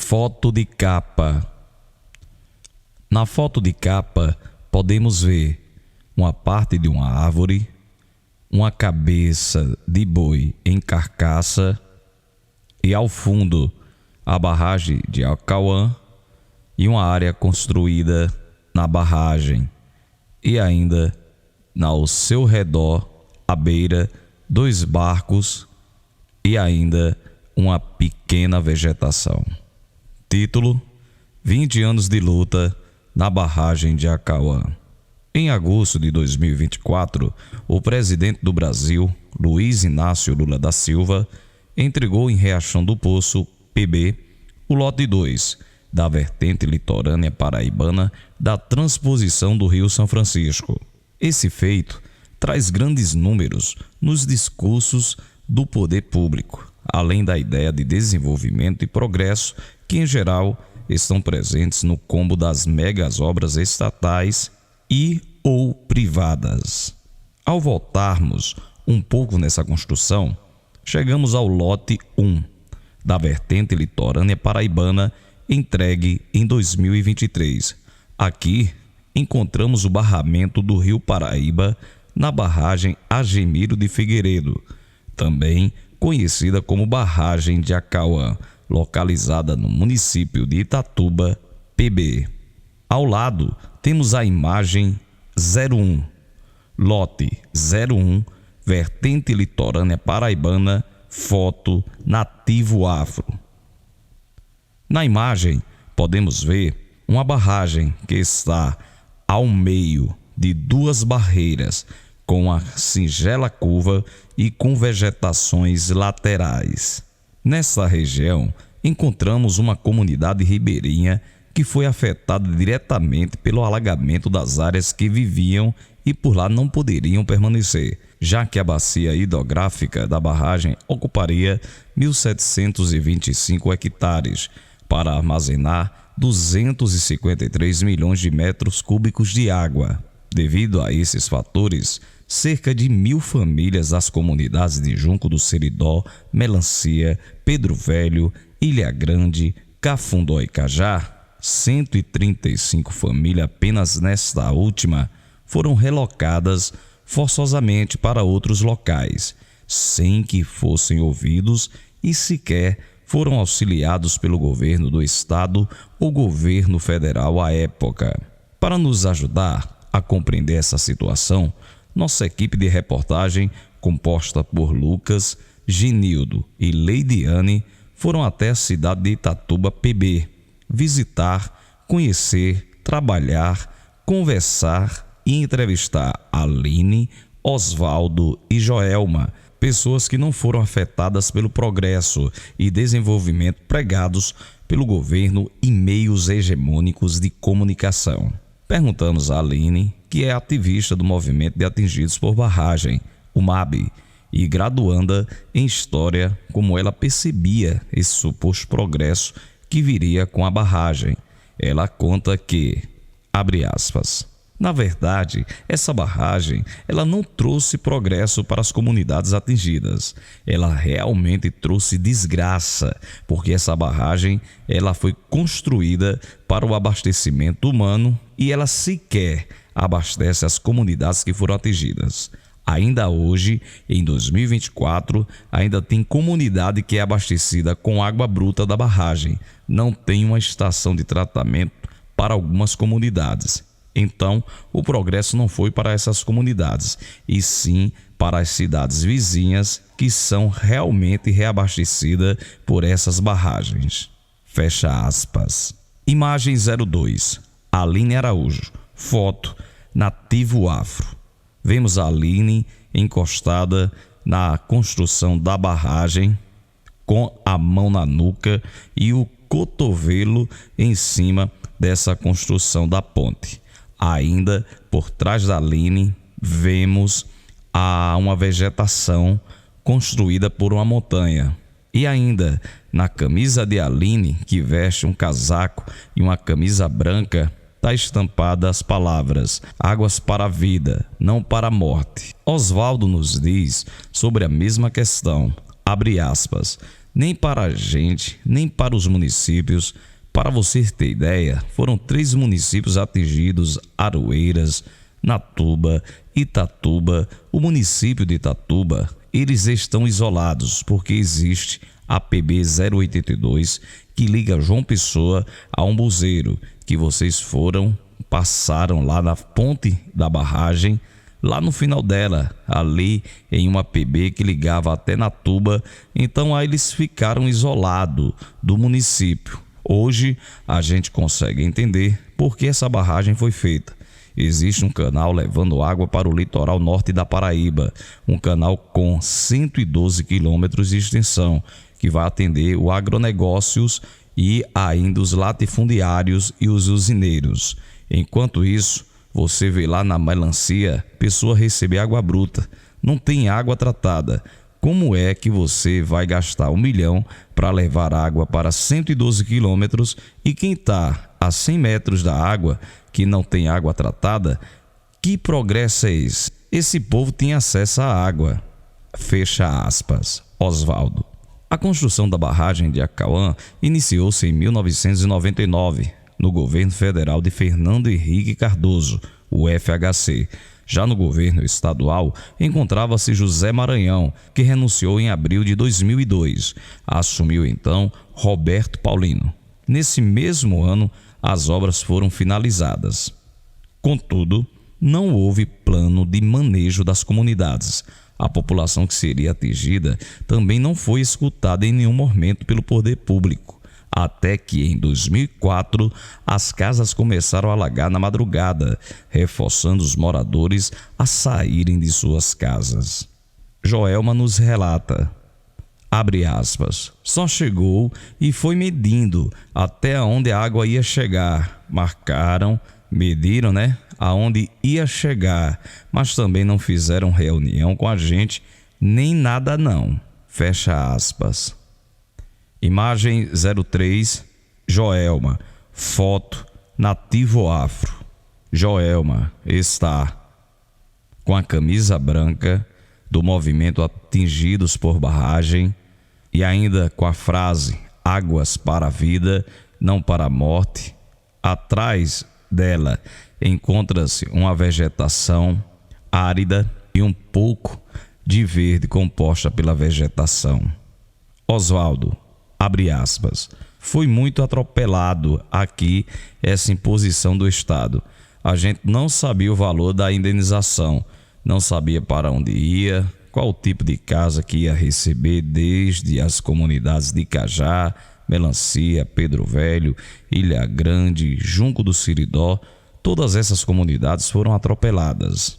Foto de capa. Na foto de capa podemos ver uma parte de uma árvore, uma cabeça de boi em carcaça e ao fundo a barragem de Acauã e uma área construída na barragem e ainda ao seu redor à beira 2 barcos e ainda uma pequena vegetação. Título: 20 anos de luta na barragem de Acauã. Em agosto de 2024, o presidente do Brasil, Luiz Inácio Lula da Silva, entregou em Riachão do Poço, PB, o lote 2 da vertente litorânea paraibana da transposição do Rio São Francisco. Esse feito traz grandes números nos discursos do poder público, além da ideia de desenvolvimento e progresso que, em geral, estão presentes no combo das megas obras estatais e ou privadas. Ao voltarmos um pouco nessa construção, chegamos ao lote 1 da vertente litorânea paraibana entregue em 2023. Aqui encontramos o barramento do Rio Paraíba na barragem Agemiro de Figueiredo, também conhecida como barragem de Acauã, localizada no município de Itatuba, PB. Ao lado temos a imagem 01, lote 01, vertente litorânea paraibana, foto nativo afro. Na imagem podemos ver uma barragem que está ao meio de 2 barreiras, com uma singela curva e com vegetações laterais. Nessa região encontramos uma comunidade ribeirinha que foi afetada diretamente pelo alagamento das áreas que viviam e por lá não poderiam permanecer, já que a bacia hidrográfica da barragem ocuparia 1.725 hectares para armazenar 253 milhões de metros cúbicos de água. Devido a esses fatores, cerca de 1.000 famílias das comunidades de Junco do Seridó, Melancia, Pedro Velho, Ilha Grande, Cafundó e Cajá, 135 famílias apenas nesta última, foram relocadas forçosamente para outros locais, sem que fossem ouvidos e sequer foram auxiliados pelo governo do estado ou governo federal à época. Para nos ajudar a compreender essa situação, nossa equipe de reportagem, composta por Lucas, Genildo e Leidiane, foram até a cidade de Itatuba, PB, visitar, conhecer, trabalhar, conversar e entrevistar Aline, Osvaldo e Joelma, pessoas que não foram afetadas pelo progresso e desenvolvimento pregados pelo governo e meios hegemônicos de comunicação. Perguntamos a Aline, que é ativista do Movimento de Atingidos por Barragem, o MAB, e graduanda em História, como ela percebia esse suposto progresso que viria com a barragem. Ela conta que, abre aspas, na verdade, essa barragem ela não trouxe progresso para as comunidades atingidas. Ela realmente trouxe desgraça, porque essa barragem ela foi construída para o abastecimento humano e ela sequer abastece as comunidades que foram atingidas. Ainda hoje, em 2024, ainda tem comunidade que é abastecida com água bruta da barragem. Não tem uma estação de tratamento para algumas comunidades. Então, o progresso não foi para essas comunidades, e sim para as cidades vizinhas que são realmente reabastecidas por essas barragens. Fecha aspas. Imagem 02. Aline Araújo. Foto nativo afro. Vemos a Aline encostada na construção da barragem, com a mão na nuca e o cotovelo em cima dessa construção da ponte. Ainda por trás da Aline, vemos uma vegetação construída por uma montanha. E ainda na camisa de Aline, que veste um casaco e uma camisa branca, está estampada as palavras: águas para a vida, não para a morte. Osvaldo nos diz sobre a mesma questão, abre aspas, nem para a gente, nem para os municípios. Para você ter ideia, foram 3 municípios atingidos: Aroeiras, Natuba, Itatuba. O município de Itatuba, eles estão isolados porque existe a PB 082 que liga João Pessoa a Umbuzeiro, que vocês passaram lá na ponte da barragem, lá no final dela, ali em uma PB que ligava até Natuba. Então aí eles ficaram isolados do município. Hoje a gente consegue entender por que essa barragem foi feita. Existe um canal levando água para o litoral norte da Paraíba, um canal com 112 quilômetros de extensão, que vai atender o agronegócios e ainda os latifundiários e os usineiros. Enquanto isso, você vê lá na melancia, pessoa receber água bruta, não tem água tratada. Como é que você vai gastar 1 milhão para levar água para 112 quilômetros e quem está a 100 metros da água, que não tem água tratada? Que progresso é esse? Esse povo tem acesso à água. Fecha aspas. Oswaldo. A construção da barragem de Acauã iniciou-se em 1999, no governo federal de Fernando Henrique Cardoso, o FHC. Já no governo estadual, encontrava-se José Maranhão, que renunciou em abril de 2002. Assumiu então Roberto Paulino. Nesse mesmo ano, as obras foram finalizadas. Contudo, não houve plano de manejo das comunidades. A população que seria atingida também não foi escutada em nenhum momento pelo poder público. Até que em 2004 as casas começaram a alagar na madrugada, reforçando os moradores a saírem de suas casas. Joelma nos relata, abre aspas, só chegou e foi medindo até onde a água ia chegar. Mediram, aonde ia chegar, mas também não fizeram reunião com a gente, nem nada não. Fecha aspas. Imagem 03, Joelma, foto Nativo Afro. Joelma está com a camisa branca do movimento Atingidos por Barragem e ainda com a frase Águas para a Vida, não para a Morte. Atrás dela encontra-se uma vegetação árida e um pouco de verde composta pela vegetação. Oswaldo, abre aspas, foi muito atropelado aqui essa imposição do Estado. A gente não sabia o valor da indenização, não sabia para onde ia, qual o tipo de casa que ia receber, desde as comunidades de Cajá, Melancia, Pedro Velho, Ilha Grande, Junco do Siridó. Todas essas comunidades foram atropeladas.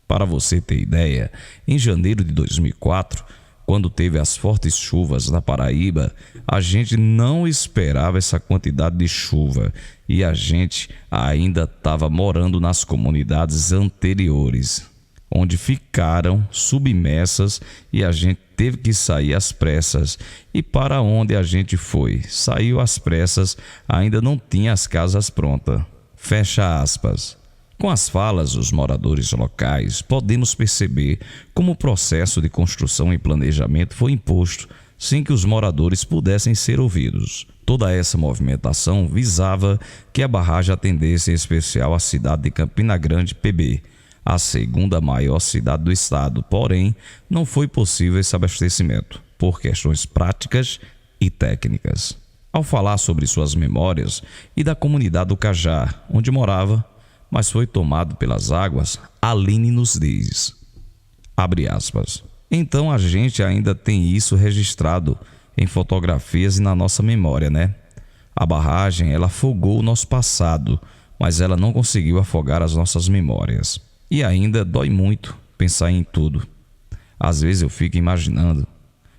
Para você ter ideia, em janeiro de 2004, quando teve as fortes chuvas na Paraíba, a gente não esperava essa quantidade de chuva e a gente ainda estava morando nas comunidades anteriores, onde ficaram submersas e a gente teve que sair às pressas. E para onde a gente foi? Saiu às pressas, ainda não tinha as casas prontas. Fecha aspas. Com as falas dos moradores locais, podemos perceber como o processo de construção e planejamento foi imposto sem que os moradores pudessem ser ouvidos. Toda essa movimentação visava que a barragem atendesse em especial a cidade de Campina Grande, PB, a segunda maior cidade do estado, porém, não foi possível esse abastecimento, por questões práticas e técnicas. Ao falar sobre suas memórias e da comunidade do Cajá, onde morava, mas foi tomado pelas águas, Aline nos diz, abre aspas, então a gente ainda tem isso registrado em fotografias e na nossa memória, A barragem, ela afogou o nosso passado, mas ela não conseguiu afogar as nossas memórias. E ainda dói muito pensar em tudo. Às vezes eu fico imaginando,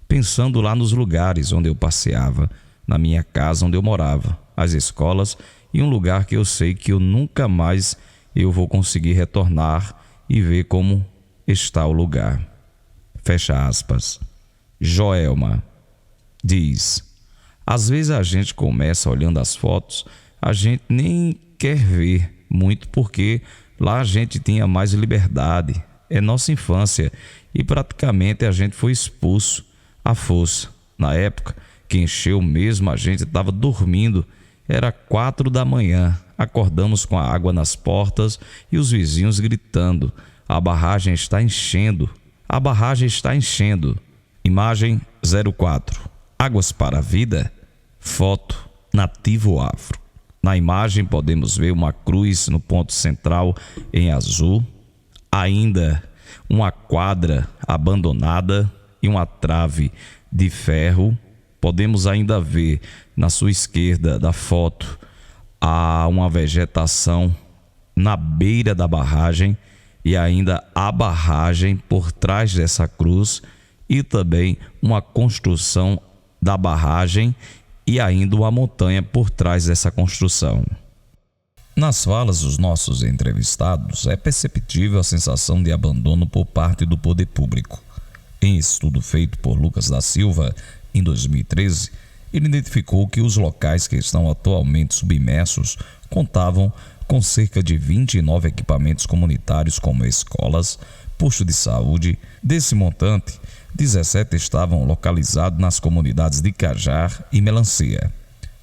pensando lá nos lugares onde eu passeava, na minha casa onde eu morava, as escolas e um lugar que eu sei que eu nunca mais eu vou conseguir retornar e ver como está o lugar. Fecha aspas. Joelma diz, às vezes a gente começa olhando as fotos, a gente nem quer ver muito porque lá a gente tinha mais liberdade, é nossa infância e praticamente a gente foi expulso à força. Na época que encheu mesmo, a gente estava dormindo. Era 4 da manhã. Acordamos com a água nas portas e os vizinhos gritando: a barragem está enchendo! A barragem está enchendo! Imagem 04. Águas para a vida? Foto Nativo Afro. Na imagem podemos ver uma cruz no ponto central em azul, ainda uma quadra abandonada e uma trave de ferro. Podemos ainda ver na sua esquerda da foto há uma vegetação na beira da barragem e ainda a barragem por trás dessa cruz e também uma construção da barragem e ainda uma montanha por trás dessa construção. Nas falas dos nossos entrevistados é perceptível a sensação de abandono por parte do poder público. Em estudo feito por Lucas da Silva em 2013, ele identificou que os locais que estão atualmente submersos contavam com cerca de 29 equipamentos comunitários como escolas, posto de saúde. Desse montante, 17 estavam localizados nas comunidades de Cajar e Melancia.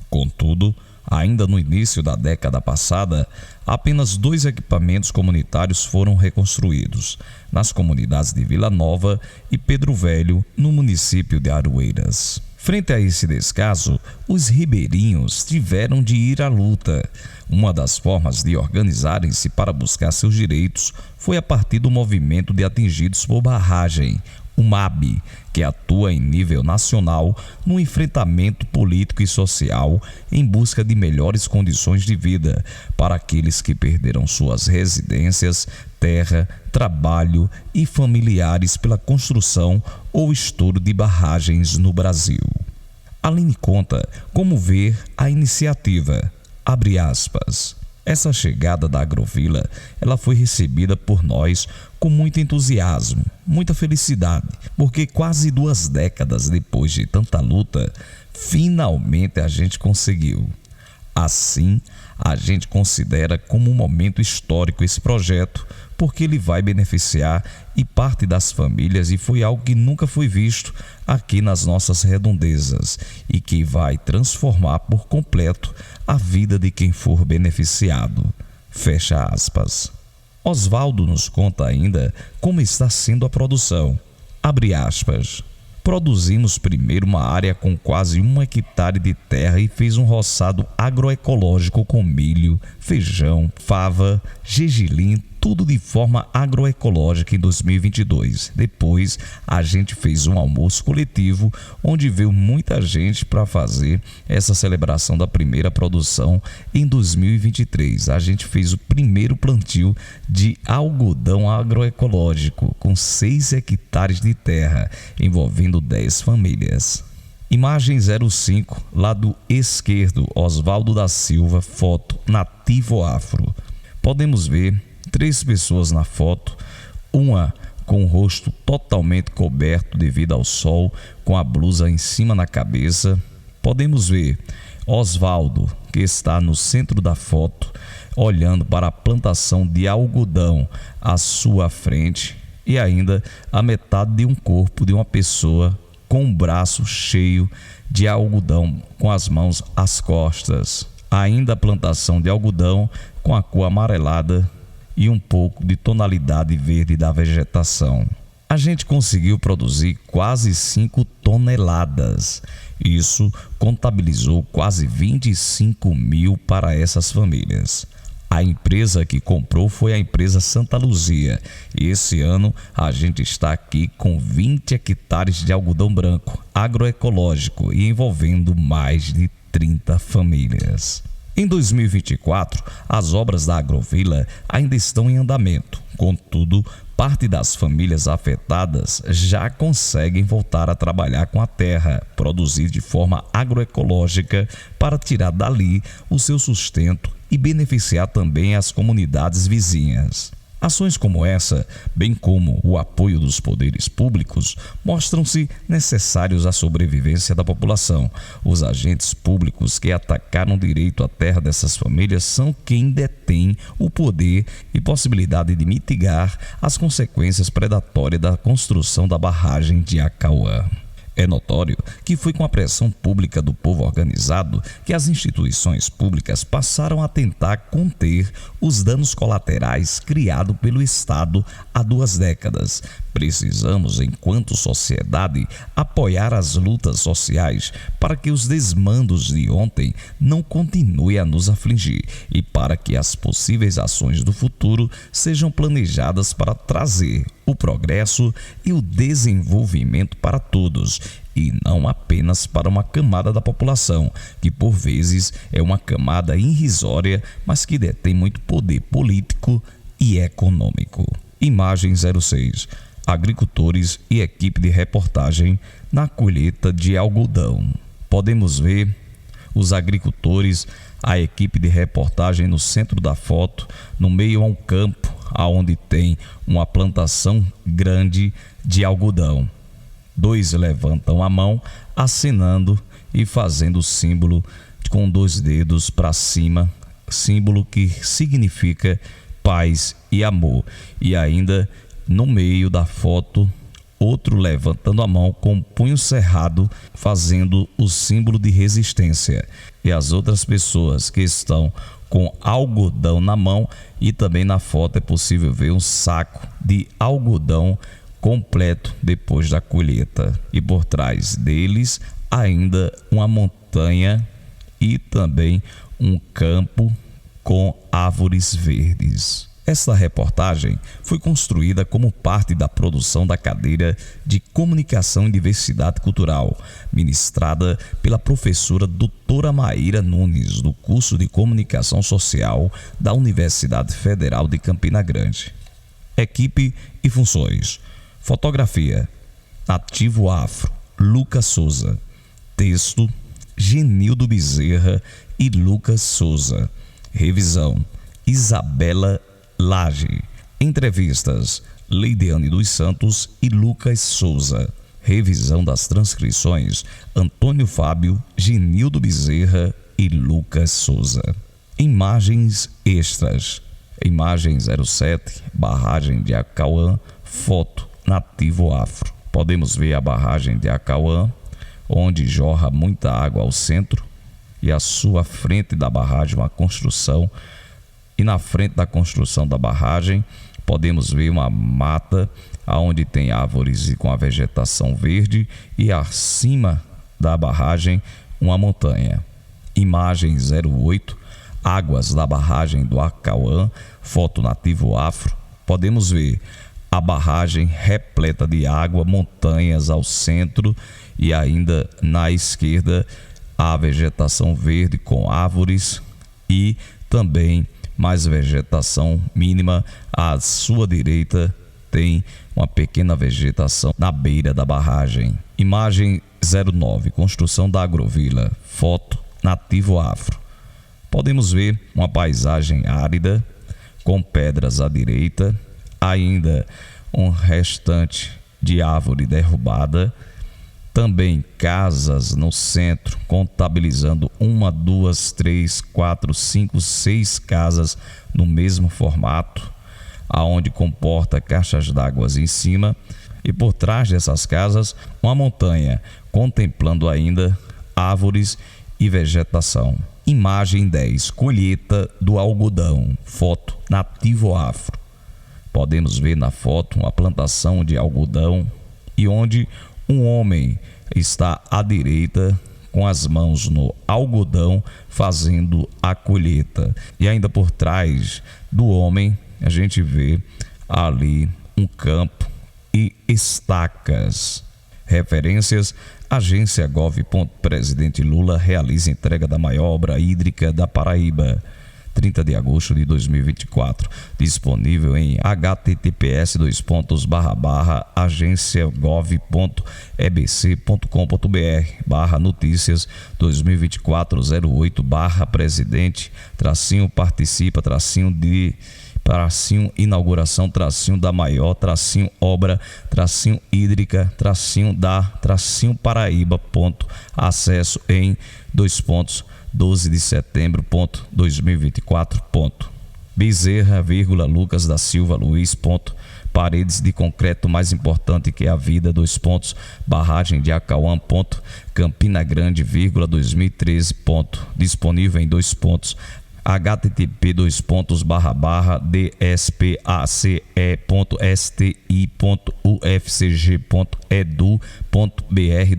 Contudo, ainda no início da década passada, apenas 2 equipamentos comunitários foram reconstruídos, nas comunidades de Vila Nova e Pedro Velho, no município de Aroeiras. Frente a esse descaso, os ribeirinhos tiveram de ir à luta. Uma das formas de organizarem-se para buscar seus direitos foi a partir do movimento de atingidos por barragem, o MAB, que atua em nível nacional no enfrentamento político e social em busca de melhores condições de vida para aqueles que perderam suas residências, terra, trabalho e familiares pela construção ou estouro de barragens no Brasil. Aline conta como ver a iniciativa. Abre aspas. Essa chegada da Agrovila, ela foi recebida por nós com muito entusiasmo, muita felicidade, porque quase 2 décadas depois de tanta luta, finalmente a gente conseguiu. Assim, a gente considera como um momento histórico esse projeto, porque ele vai beneficiar e parte das famílias e foi algo que nunca foi visto aqui nas nossas redondezas e que vai transformar por completo a vida de quem for beneficiado. Fecha aspas. Oswaldo nos conta ainda como está sendo a produção. Abre aspas. Produzimos primeiro uma área com quase 1 hectare de terra e fez um roçado agroecológico com milho, feijão, fava, gergelim, tudo de forma agroecológica em 2022. Depois, a gente fez um almoço coletivo, onde veio muita gente para fazer essa celebração da primeira produção em 2023. A gente fez o primeiro plantio de algodão agroecológico, com 6 hectares de terra, envolvendo 10 famílias. Imagem 05, lado esquerdo, Oswaldo da Silva, foto Nativo Afro. Podemos ver 3 pessoas na foto, uma com o rosto totalmente coberto devido ao sol, com a blusa em cima na cabeça. Podemos ver Oswaldo, que está no centro da foto, olhando para a plantação de algodão à sua frente e ainda a metade de um corpo de uma pessoa com um braço cheio de algodão com as mãos às costas. Ainda a plantação de algodão com a cor amarelada e um pouco de tonalidade verde da vegetação. A gente conseguiu produzir quase 5 toneladas. Isso contabilizou quase 25 mil para essas famílias. A empresa que comprou foi a empresa Santa Luzia. E esse ano a gente está aqui com 20 hectares de algodão branco agroecológico e envolvendo mais de 30 famílias. Em 2024, as obras da Agrovila ainda estão em andamento. Contudo, parte das famílias afetadas já conseguem voltar a trabalhar com a terra, produzir de forma agroecológica para tirar dali o seu sustento e beneficiar também as comunidades vizinhas. Ações como essa, bem como o apoio dos poderes públicos, mostram-se necessários à sobrevivência da população. Os agentes públicos que atacaram o direito à terra dessas famílias são quem detém o poder e possibilidade de mitigar as consequências predatórias da construção da barragem de Acauã. É notório que foi com a pressão pública do povo organizado que as instituições públicas passaram a tentar conter os danos colaterais criados pelo Estado há 2 décadas. Precisamos, enquanto sociedade, apoiar as lutas sociais para que os desmandos de ontem não continuem a nos afligir e para que as possíveis ações do futuro sejam planejadas para trazer o progresso e o desenvolvimento para todos, e não apenas para uma camada da população, que por vezes é uma camada irrisória, mas que detém muito poder político e econômico. Imagem 06. Agricultores e equipe de reportagem na colheita de algodão. Podemos ver os agricultores, a equipe de reportagem no centro da foto, no meio a um campo aonde tem uma plantação grande de algodão. 2 levantam a mão, acenando e fazendo o símbolo com 2 dedos para cima, símbolo que significa paz e amor. E ainda no meio da foto, outro levantando a mão com o punho cerrado, fazendo o símbolo de resistência. E as outras pessoas que estão com algodão na mão, e também na foto é possível ver um saco de algodão completo depois da colheita. E por trás deles ainda uma montanha e também um campo com árvores verdes. Esta reportagem foi construída como parte da produção da cadeira de Comunicação e Diversidade Cultural, ministrada pela professora doutora Maíra Nunes, do curso de Comunicação Social da Universidade Federal de Campina Grande. Equipe e funções: fotografia, Nativo Afro, Lucas Souza. Texto, Genildo Bezerra e Lucas Souza. Revisão, Isabela Lage. Entrevistas, Leideane dos Santos e Lucas Souza. Revisão das transcrições, Antônio Fábio, Genildo Bezerra e Lucas Souza. Imagens extras. Imagem 07, barragem de Acauã, foto, Nativo Afro. Podemos ver a barragem de Acauã, onde jorra muita água ao centro, e à sua frente da barragem uma construção. E na frente da construção da barragem podemos ver uma mata onde tem árvores e com a vegetação verde, e acima da barragem uma montanha. Imagem 08, águas da barragem do Acauã, foto Nativo Afro. Podemos ver a barragem repleta de água, montanhas ao centro, e ainda na esquerda a vegetação verde com árvores e também mais vegetação mínima. À sua direita tem uma pequena vegetação na beira da barragem. Imagem 09, construção da agrovila, foto Nativo Afro. Podemos ver uma paisagem árida com pedras à direita, ainda um restante de árvore derrubada, também casas no centro, contabilizando 1, 2, 3, 4, 5, 6 casas no mesmo formato, aonde comporta caixas d'água em cima, e por trás dessas casas uma montanha, contemplando ainda árvores e vegetação. Imagem 10, colheita do algodão, foto Nativo Afro. Podemos ver na foto uma plantação de algodão, e onde um homem está à direita com as mãos no algodão fazendo a colheita. E ainda por trás do homem a gente vê ali um campo e estacas. Referências: Agência Gov. Presidente Lula realiza entrega da maior obra hídrica da Paraíba. 30 de agosto de 2024, disponível em https://agenciagov.ebc.com.br/notícias 2024-08/presidente -participa -inauguração da maior -obra -hídrica -da -Paraíba. Acesso em 12 de setembro 2024. Bezerra, Lucas da Silva Luiz, paredes de concreto mais importante que a vida, barragem de Acauã, Campina Grande, 2013, disponível em http dspace.sti.ufcg.edu.br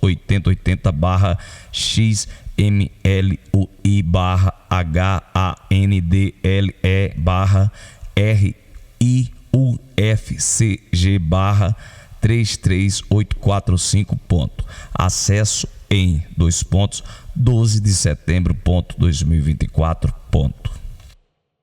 8080/xmlui/handle/riufcg 33845. Acesso em 12 de setembro, 2024.